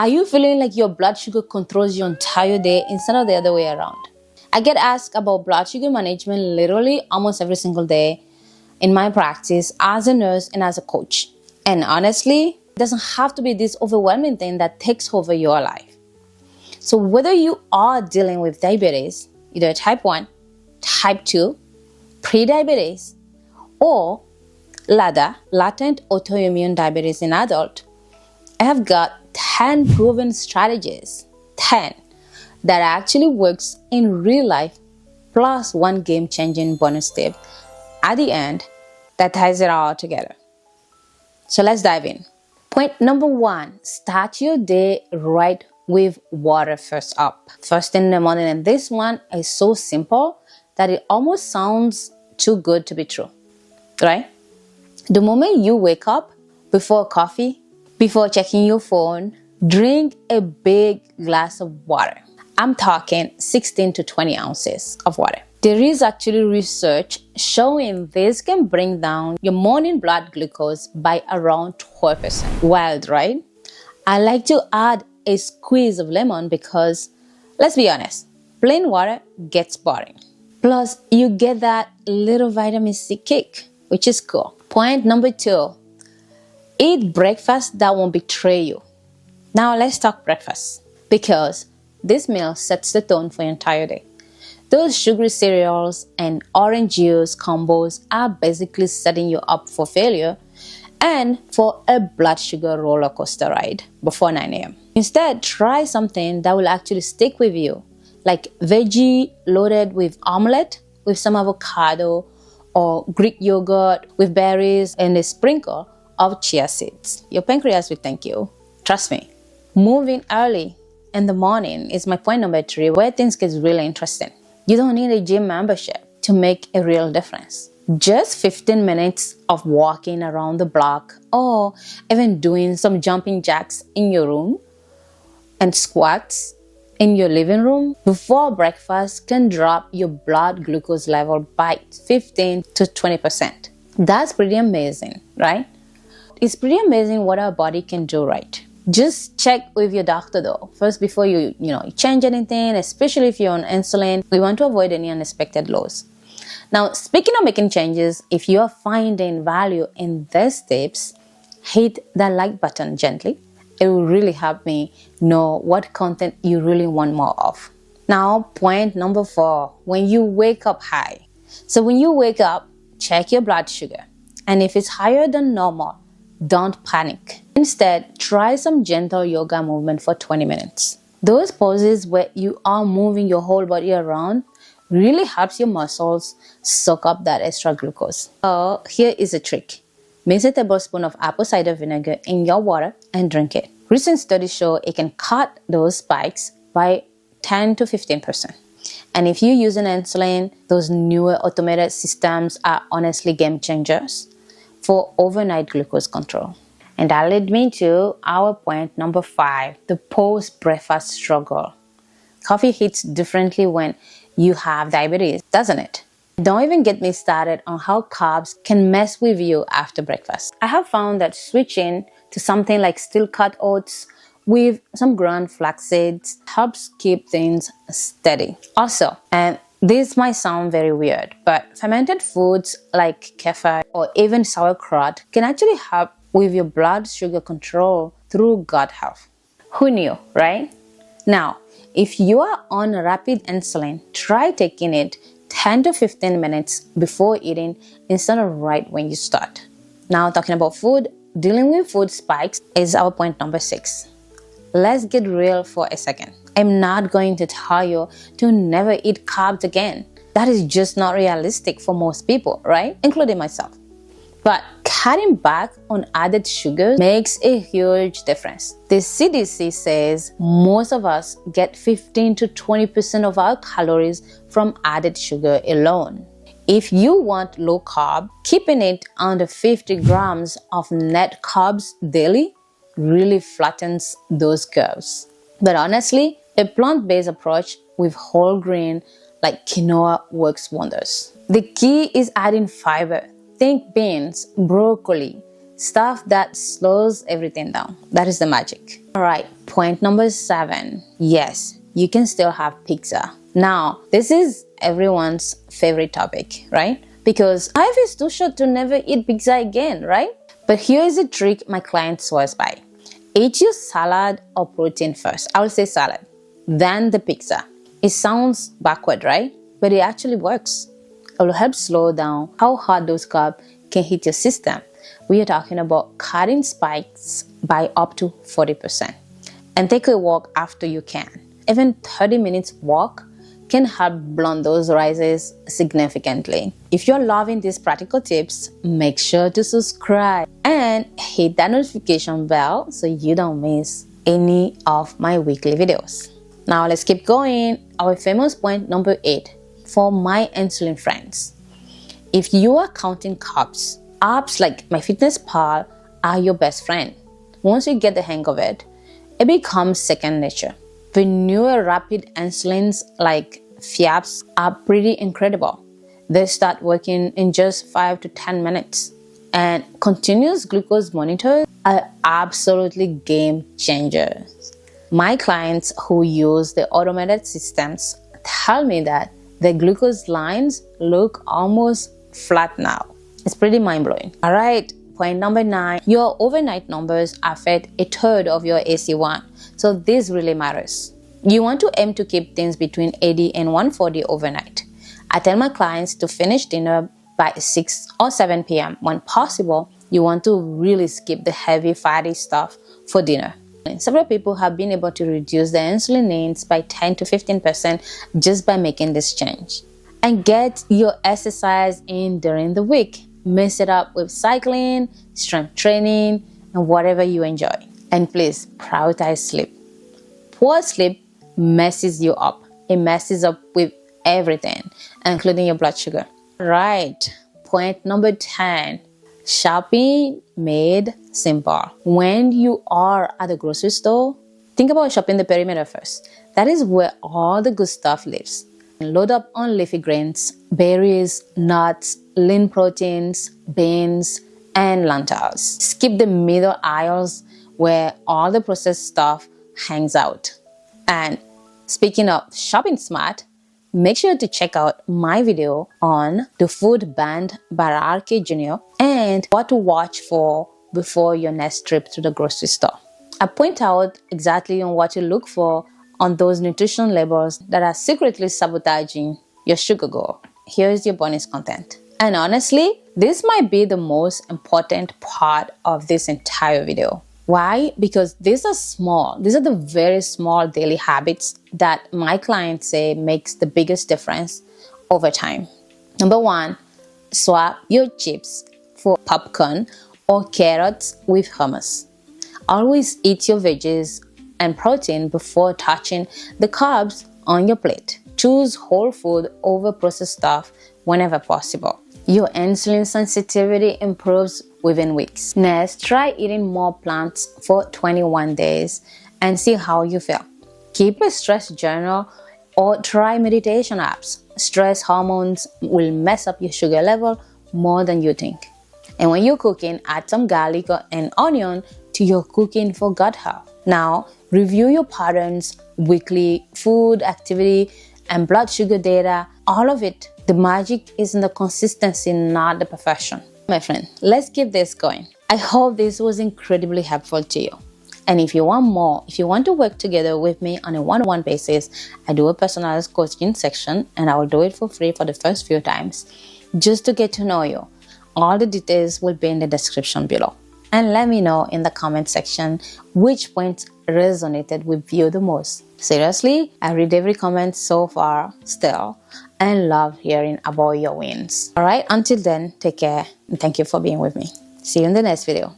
Are you feeling like your blood sugar controls your entire day instead of the other way around? I get asked about blood sugar management literally almost every single day in my practice as a nurse and as a coach. And honestly, it doesn't have to be this overwhelming thing that takes over your life. So whether you are dealing with diabetes, either type 1, type 2, pre-diabetes, or LADA, latent autoimmune diabetes in adult, I have got 10 proven strategies, 10, that actually works in real life, plus one game-changing bonus tip at the end that ties it all together. So let's dive in. Point number 1, start your day right with water first up. First thing in the morning, and this one is so simple that it almost sounds too good to be true, right? The moment you wake up, before coffee, before checking your phone, drink a big glass of water. I'm talking 16 to 20 ounces of water. There is actually research showing this can bring down your morning blood glucose by around 12%. Wild, right? I like to add a squeeze of lemon because, let's be honest, plain water gets boring. Plus, you get that little vitamin C kick, which is cool. Point number 2, eat breakfast that won't betray you. Now let's talk breakfast, because this meal sets the tone for your entire day. Those sugary cereals and orange juice combos are basically setting you up for failure and for a blood sugar roller coaster ride before 9 a.m. Instead, try something that will actually stick with you, like veggie loaded with omelette with some avocado, or Greek yogurt with berries and a sprinkle of chia seeds. Your pancreas will thank you. Trust me. Moving early in the morning is my point number 3, where things get really interesting. You don't need a gym membership to make a real difference. Just 15 minutes of walking around the block, or even doing some jumping jacks in your room and squats in your living room before breakfast can drop your blood glucose level by 15 to 20%. That's pretty amazing, right? It's pretty amazing what our body can do, right? Just check with your doctor though, first before you change anything, especially if you're on insulin. We want to avoid any unexpected lows. Now, speaking of making changes, if you're finding value in these tips, hit that like button gently. It will really help me know what content you really want more of. Now, point number 4, when you wake up high. So when you wake up, check your blood sugar. And if it's higher than normal, don't panic. Instead, try some gentle yoga movement for 20 minutes. Those poses where you are moving your whole body around really helps your muscles soak up that extra glucose. So here is a trick. Mix a tablespoon of apple cider vinegar in your water and drink it. Recent studies show it can cut those spikes by 10 to 15%. And if you're using insulin, those newer automated systems are honestly game changers for overnight glucose control. And that led me to our point number 5, the post-breakfast struggle. Coffee hits differently when you have diabetes, doesn't it? Don't even get me started on how carbs can mess with you after breakfast. I have found that switching to something like steel-cut oats with some ground flax seeds helps keep things steady. Also, and this might sound very weird, but fermented foods like kefir or even sauerkraut can actually help with your blood sugar control through gut health. Who knew, right? Now, if you are on rapid insulin, try taking it 10 to 15 minutes before eating instead of right when you start. Now, talking about food, dealing with food spikes is our point number 6. Let's get real for a second. I'm not going to tell you to never eat carbs again. That is just not realistic for most people, right? Including myself. But cutting back on added sugar makes a huge difference. The CDC says most of us get 15 to 20% of our calories from added sugar alone. If you want low carb, keeping it under 50 grams of net carbs daily really flattens those curves. But honestly, a plant-based approach with whole grain like quinoa works wonders. The key is adding fiber. Think beans, broccoli, stuff that slows everything down. That is the magic. All right, point number 7. Yes, you can still have pizza. Now, this is everyone's favorite topic, right? Because life is too short to never eat pizza again, right? But here is a trick my client swears by. Eat your salad or protein first. I will say salad, then the pizza. It sounds backward, right? But it actually works. It will help slow down how hard those carbs can hit your system. We are talking about cutting spikes by up to 40%. And take a walk after you can. Even 30 minutes walk can help blunt those rises significantly. If you're loving these practical tips, make sure to subscribe and hit that notification bell so you don't miss any of my weekly videos. Now let's keep going. Our famous point number 8 for my insulin friends. If you are counting carbs, apps like MyFitnessPal are your best friend. Once you get the hang of it, it becomes second nature. The newer rapid insulins like FIAPs are pretty incredible. They start working in just 5 to 10 minutes. And continuous glucose monitors are absolutely game changers. My clients who use the automated systems tell me that the glucose lines look almost flat now. It's pretty mind-blowing. All right, point number 9. Your overnight numbers affect a third of your AC1. So this really matters. You want to aim to keep things between 80 and 140 overnight. I tell my clients to finish dinner by 6 or 7 p.m. When possible, you want to really skip the heavy fatty stuff for dinner. Several people have been able to reduce their insulin needs by 10 to 15% just by making this change. And get your exercise in during the week. Mix it up with cycling, strength training, and whatever you enjoy. And please prioritize sleep. Poor sleep messes you up. It messes up with everything, including your blood sugar. Right. Point number 10. Shopping made simple. When you are at the grocery store, think about shopping the perimeter first. That is where all the good stuff lives. Load up on leafy greens, berries, nuts, lean proteins, beans, and lentils. Skip the middle aisles where all the processed stuff hangs out. And speaking of shopping smart, make sure to check out my video on the food banned by RK Jr. and what to watch for before your next trip to the grocery store. I point out exactly on what to look for on those nutrition labels that are secretly sabotaging your sugar goal. Here is your bonus content. And honestly, this might be the most important part of this entire video. Why? Because these are small. These are the very small daily habits that my clients say makes the biggest difference over time. Number 1, swap your chips for popcorn or carrots with hummus. Always eat your veggies and protein before touching the carbs on your plate. Choose whole food over processed stuff whenever possible. Your insulin sensitivity improves within weeks. Next, try eating more plants for 21 days and see how you feel. Keep a stress journal or try meditation apps. Stress hormones will mess up your sugar level more than you think. And when you're cooking, add some garlic and onion to your cooking for gut health. Now, review your patterns, weekly food activity, and blood sugar data, all of it. The magic is in the consistency, not the perfection. My friend, let's keep this going. I hope this was incredibly helpful to you. And if you want more, if you want to work together with me on a one-on-one basis, I do a personalized coaching section and I will do it for free for the first few times, just to get to know you. All the details will be in the description below. And let me know in the comment section which points resonated with you the most. Seriously, I read every comment so far still and love hearing about your wins. Alright, until then, take care and thank you for being with me. See you in the next video.